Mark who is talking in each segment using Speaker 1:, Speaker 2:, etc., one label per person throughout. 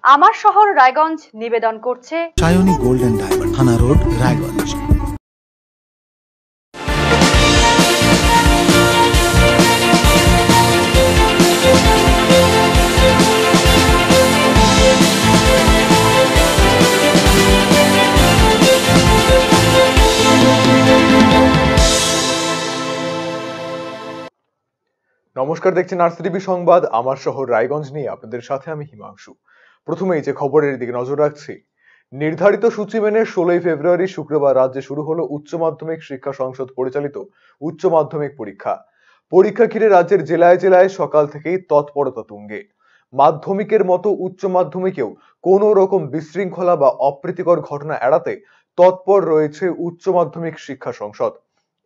Speaker 1: আমার শহর রায়গঞ্জ নিবেদন করছে
Speaker 2: সায়নী গোল্ড এন্ড ডায়মন্ড, থানা রোড, রায়গঞ্জ।
Speaker 3: নমস্কার, দেখছেন আরসিটিভি সংবাদ আমার শহর রায়গঞ্জ নিয়ে আপনাদের সাথে আমি হিমাংশু। প্রথমেই যে খবরের দিকে নজর রাখছি। নির্ধারিত সূচি মেনে 16 ফেব্রুয়ারি শুক্রবার রাজ্যে শুরু হলো উচ্চ মাধ্যমিক শিক্ষা সংসদ পরিচালিত উচ্চ মাধ্যমিক পরীক্ষা। পরীক্ষা ঘিরে রাজ্যের জেলায় জেলায় সকাল থেকেই তৎপরতা তুঙ্গে। মাধ্যমিকের মতো উচ্চ মাধ্যমিকেও কোনো রকম বিশৃঙ্খলা বা অপ্রীতিকর ঘটনা এড়াতে তৎপর রয়েছে উচ্চ মাধ্যমিক শিক্ষা সংসদ।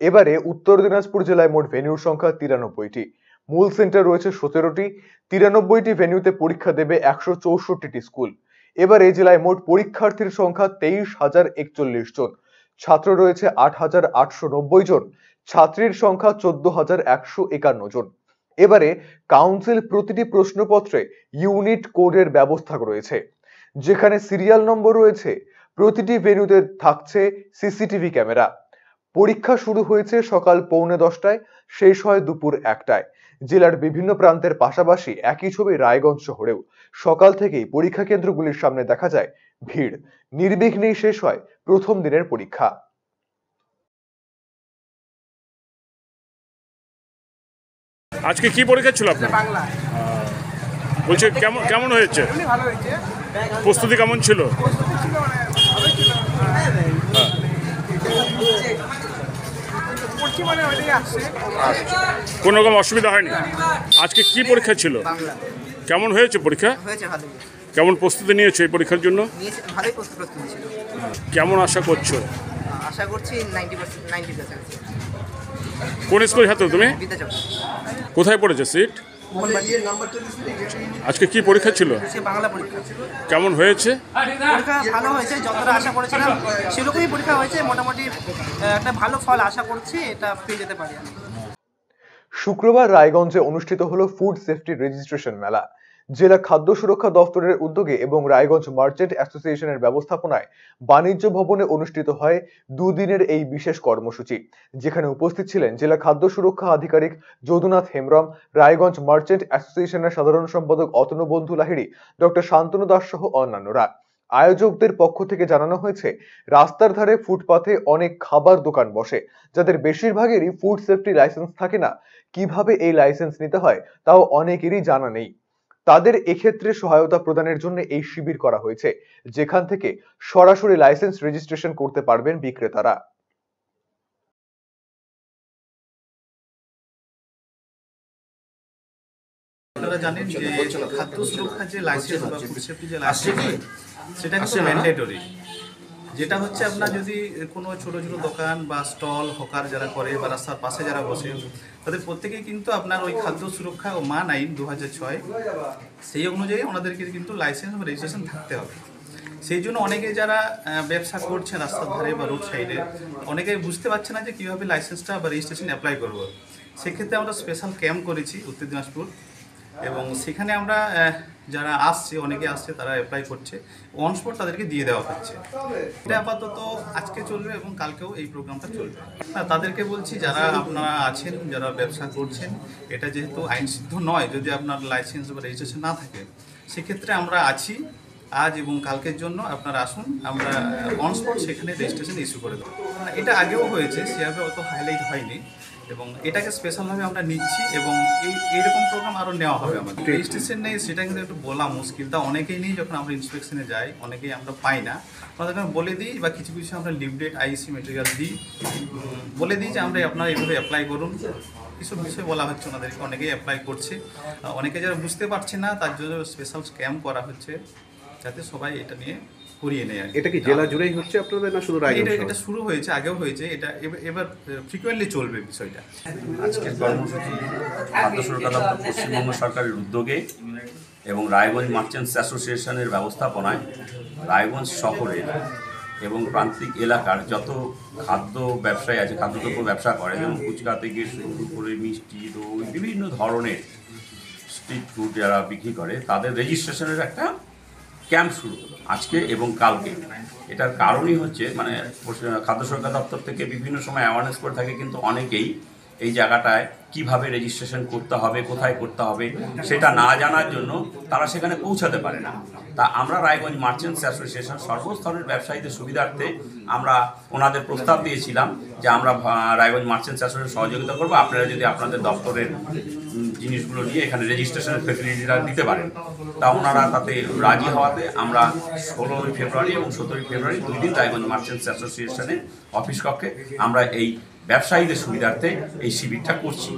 Speaker 3: এবারে উত্তর দিনাজপুর জেলায় মোট ভেন্যুর সংখ্যা 93টি। মূল সেন্টার রয়েছে 17টি। 93টি ভেন্যুতে পরীক্ষা দেবে 164টি স্কুল। এবার এই জেলায় মোট পরীক্ষার্থীর সংখ্যা 23,041 জন। ছাত্র রয়েছে 8,890 জন। ছাত্রীর সংখ্যা 14,151 জন। এবারে কাউন্সিল প্রতিটি প্রশ্নপত্রে ইউনিট কোডের ব্যবস্থা রয়েছে, যেখানে সিরিয়াল নম্বর রয়েছে। প্রতিটি ভেন্যুতে থাকছে সিসিটিভি ক্যামেরা। পরীক্ষা শুরু হয়েছে সকাল 9:45টায়, শেষ হয় দুপুর 1টায়। জেলার বিভিন্ন প্রান্তের পাশাপাশি একই ছবি রায়গঞ্জ শহরেও। সকাল থেকেই পরীক্ষা কেন্দ্রগুলির সামনে দেখা যায় ভিড়। নির্বিঘ্নেই শেষ হয় প্রথম দিনের পরীক্ষা।
Speaker 4: আজকে কি পরীক্ষা ছিল আপনার?
Speaker 5: বাংলা।
Speaker 4: বলছি কেমন কেমন হয়েছে?
Speaker 5: ভালো হয়েছে।
Speaker 4: প্রস্তুতি কেমন ছিল?
Speaker 5: প্রস্তুতি ছিল মানে ভালো ছিল। পড়ছি মানে ওইটাই আসছে।
Speaker 4: কোনো রকম অসুবিধা হয়নি? আজকে কি পরীক্ষা ছিল?
Speaker 5: বাংলা।
Speaker 4: কেমন হয়েছে পরীক্ষা?
Speaker 5: হয়েছে ভালো।
Speaker 4: কেমন প্রস্তুতি নিয়েছো এই পরীক্ষার জন্য?
Speaker 5: নিয়েছে ভালোই প্রস্তুতি ছিল।
Speaker 4: কেমন আশা করছো?
Speaker 5: আশা করছি 90%।
Speaker 4: কোন স্কুল ছাত্র তুমি?
Speaker 5: বিদ্যাচক।
Speaker 4: কোথায় পড়েছো সিট? আজকে কি পরীক্ষা ছিল?
Speaker 5: সে বাংলা পরীক্ষা।
Speaker 4: কেমন হয়েছে?
Speaker 5: পরীক্ষা ভালো হয়েছে, যতটা আশা করেছিলাম সেরকমই পরীক্ষা হয়েছে। মোটামুটি একটা ভালো ফল আশা করছি, এটা পেয়ে যেতে পারি আমি।
Speaker 3: শুক্রবার রায়গঞ্জে অনুষ্ঠিত হলো ফুড সেফটি রেজিস্ট্রেশন মেলা। জেলা খাদ্য সুরক্ষা দপ্তরের উদ্যোগে এবং রায়গঞ্জ মার্চেন্ট অ্যাসোসিয়েশনের ব্যবস্থাপনায় বাণিজ্য ভবনে অনুষ্ঠিত হয় দুদিনের এই বিশেষ কর্মসূচি, যেখানে উপস্থিত ছিলেন জেলা খাদ্য সুরক্ষা আধিকারিক যদুনাথ হেমব্রম, রায়গঞ্জ মার্চেন্ট অ্যাসোসিয়েশনের সাধারণ সম্পাদক অতনুবন্ধু লাহিড়ী, ডক্টর শান্তনু দাস সহ অন্যান্যরা। আয়োজকদের পক্ষ থেকে জানানো হয়েছে, রাস্তার ধারে ফুটপাথে অনেক খাবার দোকান বসে, যাদের বেশিরভাগেরই ফুড সেফটি লাইসেন্স থাকে না। কিভাবে এই লাইসেন্স নিতে হয় তাও অনেকেরই জানা নেই। তাদের এক্ষেত্রে সহায়তা প্রদানের জন্য এই শিবির করা হয়েছে, যেখান থেকে সরাসরি লাইসেন্স রেজিস্ট্রেশন করতে পারবেন বিক্রেতারা।
Speaker 6: আপনারা জানেন যে খাদ্য সুরক্ষা যে লাইসেন্স বা ফুড সেফটি যে লাইসেন্স সেটা কিন্তু ম্যান্ডেটরি। যেটা হচ্ছে আপনার যদি কোনো ছোটো ছোটো দোকান বা স্টল হকার যারা করে বা রাস্তার পাশে যারা বসে, তাদের প্রত্যেকেই কিন্তু আপনার ওই খাদ্য সুরক্ষা ও মান আইন 2006 সেই অনুযায়ী ওনাদেরকে কিন্তু লাইসেন্স বা রেজিস্ট্রেশন থাকতে হবে। সেই জন্য অনেকে যারা ব্যবসা করছে রাস্তার ধারে বা রোড সাইডে, অনেকে বুঝতে পারছে না যে কীভাবে লাইসেন্সটা বা রেজিস্ট্রেশন অ্যাপ্লাই করবো। সেক্ষেত্রে আমরা স্পেশাল ক্যাম্প করেছি উত্তর দিনাজপুর, এবং সেখানে আমরা যারা আসছে, অনেকে আসছে, তারা অ্যাপ্লাই করছে, অন স্পট তাদেরকে দিয়ে দেওয়া হচ্ছে। এটা আপাতত আজকে চলবে এবং কালকেও এই প্রোগ্রামটা চলবে। তাদেরকে বলছি, যারা আপনারা আছেন, যারা ব্যবসা করছেন, এটা যেহেতু আইনসিদ্ধ নয়, যদি আপনার লাইসেন্স বা রেজিস্ট্রেশন না থাকে, সেক্ষেত্রে আমরা আছি আজ এবং কালকের জন্য। আপনারা আসুন, আমরা অন স্পট সেখানে রেজিস্ট্রেশন ইস্যু করে দেবো। এটা আগেও হয়েছে, সেভাবে অত হাইলাইট হয়নি, এবং এটাকে স্পেশালভাবে আমরা নিচ্ছি এবং এইরকম প্রোগ্রাম আরও নেওয়া হবে। আমাদের রেজিস্ট্রেশন নেই সেটা কিন্তু একটু বলা মুশকিল, তা অনেকেই নেই। যখন আমরা ইন্সপেকশনে যাই, অনেকেই আমরা পাই না, আমাদেরকে বলে দিই, বা কিছু কিছু আমরা লিফলেট আইসি মেটেরিয়াল দিই, বলে দিই যে আমরা আপনারা এইভাবে অ্যাপ্লাই করুন। এসব বিষয় বলা হচ্ছে ওনাদেরকে, অনেকেই অ্যাপ্লাই করছে। অনেকে যারা বুঝতে পারছে না, তার জন্য স্পেশাল ক্যাম্প করা হচ্ছে, যাতে সবাই এটা নিয়ে করিয়ে নেয়।
Speaker 7: এটা কি জেলা জুড়েই হচ্ছে আপনাদের, না শুধু রায়গঞ্জ?
Speaker 6: এটা শুরু হয়েছে, আগেও হয়েছে, এটা এবার ফ্রিকোয়েন্টলি চলবে বিষয়টা।
Speaker 8: আজকের কর্মসূচি খাদ্য সুরক্ষা দপ্তর পশ্চিমবঙ্গ সরকারের উদ্যোগে এবং রায়গঞ্জ মার্চেন্টস অ্যাসোসিয়েশনের ব্যবস্থাপনায় রায়গঞ্জ শহরের এবং প্রান্তিক এলাকার যত খাদ্য ব্যবসায়ী আছে, খাদ্যদ্রব্য ব্যবসা করে, যেমন ফুচকা থেকে শুরু করে মিষ্টি, দই, বিভিন্ন ধরনের স্ট্রিট ফুড যারা বিক্রি করে, তাদের রেজিস্ট্রেশনের একটা ক্যাম্প শুরু হলো আজকে এবং কালকে। এটার কারণই হচ্ছে মানে খাদ্য সুরক্ষা দপ্তর থেকে বিভিন্ন সময় অ্যাওয়ারনেস করে থাকে, কিন্তু অনেকেই এই জায়গাটায় কিভাবে রেজিস্ট্রেশন করতে হবে, কোথায় করতে হবে সেটা না জানার জন্য তারা সেখানে পৌঁছাতে পারে না। তা আমরা রায়গঞ্জ মার্চেন্টস অ্যাসোসিয়েশন সর্বস্তরের ব্যবসায়ীদের সুবিধার্থে আমরা ওনাদের প্রস্তাব দিয়েছিলাম যে আমরা রায়গঞ্জ মার্চেন্টস অ্যাসোসিয়েশন সহযোগিতা করবো, আপনারা যদি আপনাদের দপ্তরের জিনিসগুলো নিয়ে এখানে রেজিস্ট্রেশনের ফেসিলিটিটা দিতে পারেন। তা ওনারা তাতে রাজি হওয়াতে আমরা 16ই ফেব্রুয়ারি এবং 17ই ফেব্রুয়ারি 2 দিন রায়গঞ্জ মার্চেন্টস অ্যাসোসিয়েশনের অফিস কক্ষে আমরা এই ব্যবসায়ীদের সুবিধার্থে এই শিবিরটা করছি।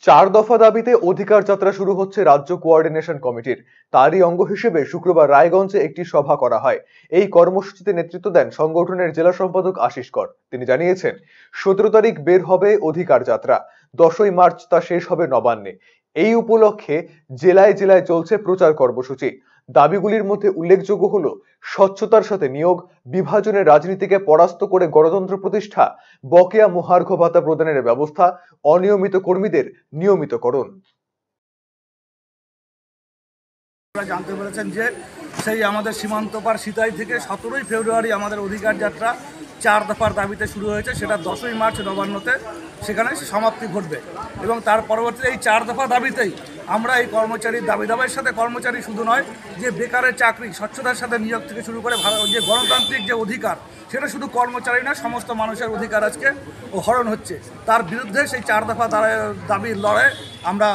Speaker 3: 4 দফা দাবিতে অধিকার যাত্রা শুরু হচ্ছে রাজ্য কোঅর্ডিনেশন কমিটির। তারই অঙ্গ হিসেবে শুক্রবার রায়গঞ্জে একটি সভা করা হয়। এই কর্মসূচিতে নেতৃত্ব দেন সংগঠনের জেলা সম্পাদক আশিস কর। তিনি জানিয়েছেন 17 তারিখ বের হবে অধিকার যাত্রা, 10ই মার্চ তা শেষ হবে নবান্নে। এই উপলক্ষে জেলায় জেলায় চলছে প্রচার কর্মসূচি। দাবিগুলির মধ্যে উল্লেখযোগ্য হলো স্বচ্ছতার সাথে নিয়োগ, বিভাজনের রাজনীতিকে পরাস্ত করে গণতন্ত্র প্রতিষ্ঠা, বকেয়া মহার্ঘ ভাতা প্রদানের ব্যবস্থা, অনিয়মিত কর্মীদের নিয়মিতকরণ।
Speaker 9: জানতে পেরেছেন যে সেই আমাদের সীমান্ত পার সিতাই থেকে 17ই ফেব্রুয়ারি আমাদের অধিকার যাত্রা 4 দফার দাবিতে শুরু হয়েছে, সেটা 10ই মার্চ নবান্নতে সেখানে সমাপ্তি ঘটবে। এবং তার পরবর্তীতে এই 4 দফা দাবিতেই আমরা এই কর্মচারীর দাবির সাথে কর্মচারী শুধু নয়, যে বেকারের চাকরি, স্বচ্ছতার সাথে নিয়োগ থেকে শুরু করে যে গণতান্ত্রিক যে অধিকার, সেটা শুধু কর্মচারী না, সমস্ত মানুষের অধিকার আজকে হরণ হচ্ছে। তার বিরুদ্ধে সেই 4 দফা দাবির লড়াই আমরা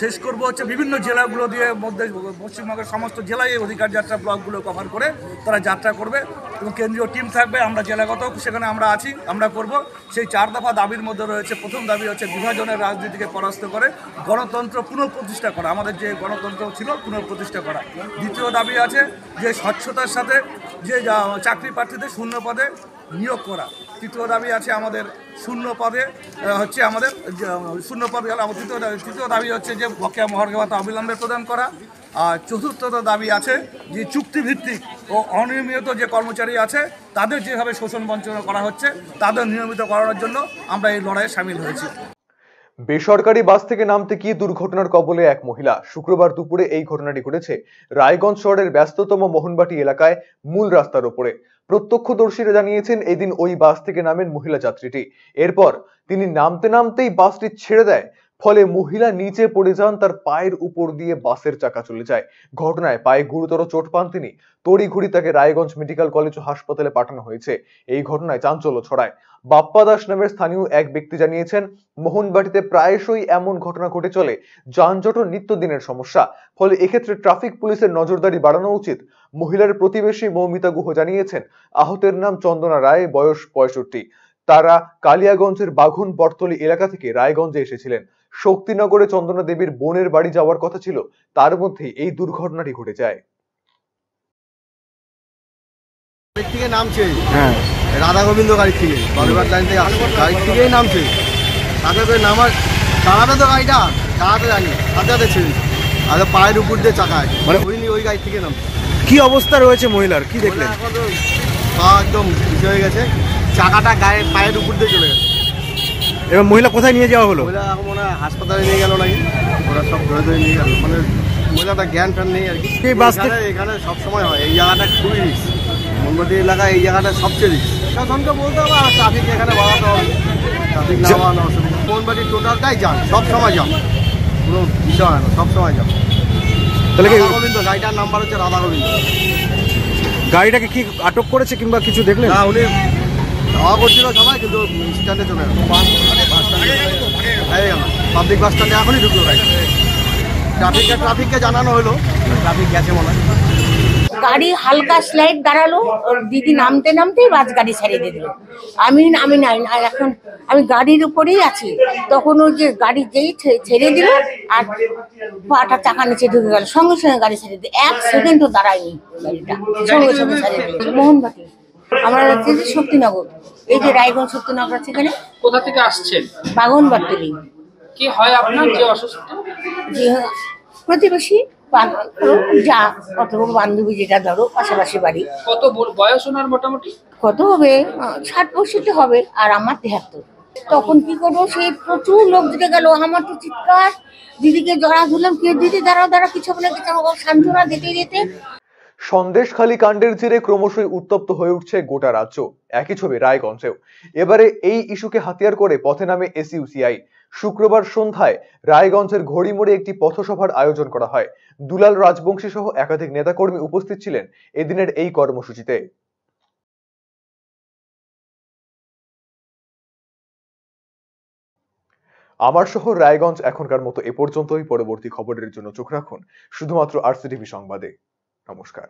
Speaker 9: শেষ করব হচ্ছে বিভিন্ন জেলাগুলো দিয়ে মধ্যে পশ্চিমবঙ্গের সমস্ত জেলায় এই অধিকার যাত্রা ব্লকগুলো কভার করে তারা যাত্রা করবে এবং কেন্দ্রীয় টিম থাকবে। আমরা জেলাগত সেখানে আমরা আছি, আমরা করব। সেই 4 দফা দাবির মধ্যে রয়েছে, প্রথম দাবি হচ্ছে বিভাজনের রাজনীতিকে পরাস্ত করে গণতন্ত্র পুনঃপ্রতিষ্ঠা করা, আমাদের যে গণতন্ত্র ছিল পুনঃপ্রতিষ্ঠা করা। দ্বিতীয় দাবি আছে যে স্বচ্ছতার সাথে যে চাকরি প্রার্থীদের শূন্য পদে নিয়োগ করা। তৃতীয় দাবি আছে আমাদের শূন্য পদে হচ্ছে আমাদের শূন্য পদে গেলে তৃতীয় দাবি হচ্ছে যে বকেয়া মহার্ঘ ভাতা অবিলম্বে প্রদান করা। আর চতুর্থ দাবি আছে যে চুক্তিভিত্তিক ও অনিয়মিত যে কর্মচারী আছে তাদের যেভাবে শোষণ বঞ্চনা করা হচ্ছে তাদের নিয়মিত করানোর জন্য আমরা এই লড়াইয়ে সামিল হয়েছি।
Speaker 3: বেসরকারি বাস থেকে নামতে গিয়ে দুর্ঘটনার কবলে এক মহিলা। শুক্রবার দুপুরে এই ঘটনাটি ঘটেছে রায়গঞ্জ শহরের ব্যস্ততম মোহনবাটি এলাকায় মূল রাস্তার উপরে। প্রত্যক্ষদর্শীরা জানিয়েছেন এদিন ওই বাস থেকে নামেন মহিলা যাত্রীটি। এরপর তিনি নামতে নামতেই বাসটি ছেড়ে দেয়, ফলে মহিলা নিচে পড়ে যান, তার পায়ের উপর দিয়ে বাসের চাকা চলে যায়। ঘটনায় পায়ে গুরুতর চোট পান তিনি। তড়িঘড়ি তাকে রায়গঞ্জ মেডিকেল কলেজ ও হাসপাতালে পাঠানো হয়েছে। এই ঘটনায় চাঞ্চল্য ছড়ায়। বাপ্পা দাস নামের স্থানীয় এক ব্যক্তি জানিয়েছেন মোহনবাটিতে প্রায়শই এমন ঘটনা ঘটে চলে, যানজট নিত্যদিনের সমস্যা। ফলে এক্ষেত্রে ট্রাফিক পুলিশের নজরদারি বাড়ানো উচিত। মহিলার প্রতিবেশী মৌমিতা গুহ জানিয়েছেন আহতের নাম চন্দনা রায়, বয়স 65। তারা কালিয়াগঞ্জের বাঘুন বটতলী এলাকা থেকে রায়গঞ্জে এসেছিলেন। শক্তিনগরে চন্দনা দেবীর বোনের বাড়ি যাওয়ার কথা ছিল, তার মধ্যে এই দুর্ঘটনাটি ঘটে যায়।
Speaker 10: থেকে নামছে রাধা গোবিন্দ গাড়ি থেকে বালুরঘাট লাইন থেকে আসছে, গাড়ি থেকেই নামছে। তাতে করে নামার চালাতে তো গাড়িটা চালাতে জানি, তাতে ছেড়ে আর পায়ের উপর দিয়ে চাকা আছে, মানে ওই গাড়ি থেকে নামছে।
Speaker 7: কি অবস্থা রয়েছে মহিলার, কি দেখলেন?
Speaker 10: এখন তো পা একদম ভিজে হয়ে গেছে, চাকাটা গায়ে পায়ের উপর দিয়ে চলে গেছে।
Speaker 7: এবং মহিলা কোথায় নিয়ে যাওয়া হলো?
Speaker 10: মহিলা এখন মনে হয় হাসপাতালে নিয়ে গেল নাকি, ওরা সব ধরে ধরে নিয়ে গেল। মানে মহিলাটা জ্ঞান ফ্যান নেই আর কি।
Speaker 7: এই বাস
Speaker 10: এখানে সবসময় হয়, এই জায়গাটা খুবই রিস্ক। মোমবাটি এলাকায় এই জায়গাটা সবচেয়ে রিস্ক। প্রশাসনকে বলতে হবে আর ট্রাফিক এখানে বাড়াতে হবে, ট্রাফিক না বাড়ানো অসুবিধা। মোমবাটি টোটালটাই যান, সবসময় যান, কোনো বিষয় হয় না, সবসময় যান। তাহলে রাধা গোবিন্দ, গাড়িটার নাম্বার হচ্ছে রাধা গোবিন্দ।
Speaker 7: গাড়িটাকে কি আটক করেছে কিংবা কিছু দেখলেন?
Speaker 10: না, উনি ধাওয়া করছিল সবাই, কিন্তু স্ট্যান্ডে চলে গেল, পাবলিক বাস স্ট্যান্ডে এখনই ঢুকলো গাড়ি। ট্রাফিককে জানানো হলো, ট্রাফিক গেছে মনে হয়।
Speaker 11: গাড়ি হালকা স্লাইড দাঁড়ালো, দিদি নামতে নামতেই বাস গাড়ি ছেড়ে দিয়ে দিল। আমি নাই, এখন আমি গাড়ির উপরেই আছি, তখন ওই যে গাড়ি যেই ছেড়ে দিল আর পাটা চাকা নিচে ঢুকে গেল, সঙ্গে সঙ্গে গাড়ি ছেড়ে দিল। 1 সেকেন্ডও দাঁড়ায়নি গাড়িটা, সঙ্গে সঙ্গে ছেড়ে দিল। মোহনবাটি, আমরা যাচ্ছি যে শক্তিনগর, এই যে রায়গঞ্জ শক্তিনগর আছে, এখানে।
Speaker 12: কোথা থেকে আসছেন?
Speaker 11: বাঘন বাট্টলি।
Speaker 12: কি হয় আপনার যে অসুস্থ?
Speaker 11: যে প্রতিবেশী যা কত বান্ধবী, যেটা ধরো পাশাপাশি বাড়ি।
Speaker 12: কত বয়স ওনার মোটামুটি?
Speaker 11: কত হবে, 60-65 হবে, আর আমার 73। তখন কি করবো, সেই প্রচুর লোক দিতে গেল, আমার তো চিৎকার, দিদিকে জড়া ধরলাম, কে দিদি দাঁড়াও দাঁড়া, কিছু বলে কিছু সান্ত্বনা দিতে দিতে।
Speaker 3: সন্দেশখালী কাণ্ডের জেরে ক্রমশই উত্তপ্ত হয়ে উঠছে গোটা রাজ্য। একই ছবি রায়গঞ্জেও। এবারে এই ইস্যুকে হাতিয়ার করে পথে নামে এসইউসিআই। শুক্রবার সন্ধ্যায় রায়গঞ্জের ঘড়িমোড়ে একটি পথসভার আয়োজন করা হয়। দুলাল রাজবংশী সহ একাধিক নেতাকর্মী উপস্থিত ছিলেন এদিনের এই কর্মসূচিতে। আমার শহর রায়গঞ্জ এখনকার মতো এ পর্যন্তই। পরবর্তী খবরের জন্য চোখ রাখুন শুধুমাত্র আরসিটিভি সংবাদে। নমস্কার।